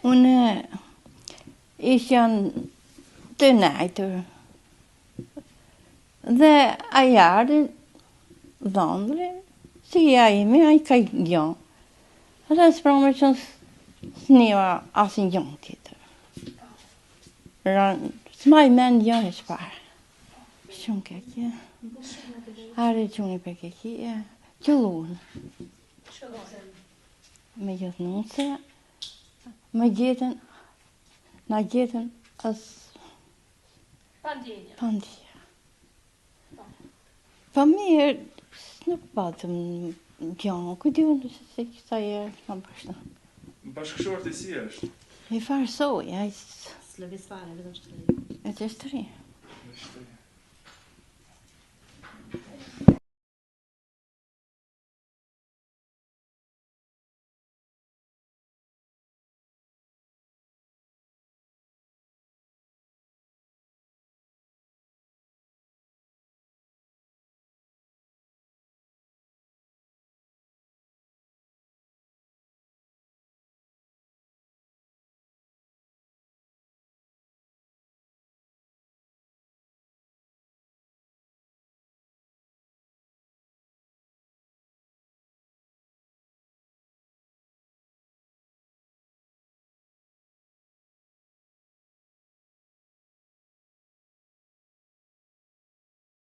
Unë ishë janë të najtër. Dhe ajarë, dhëndre, si ja imi, a I ka gjonë. Dhe së pramë që s'njeva asin gjonë tjetër. S'maj men gjonë e shparë. Shumë kekje. Are quni për kekje. Qëllunë. Me gjithë nëse, me gjithën, na gjithën asë pandjenja. Pa mirë, nuk patëm gjonë, këtë unë se kësa e më bashkëta. Bashkëshorti si është? I farësoj, S'lëviz fare, vetëm shtëri. E të shtëri.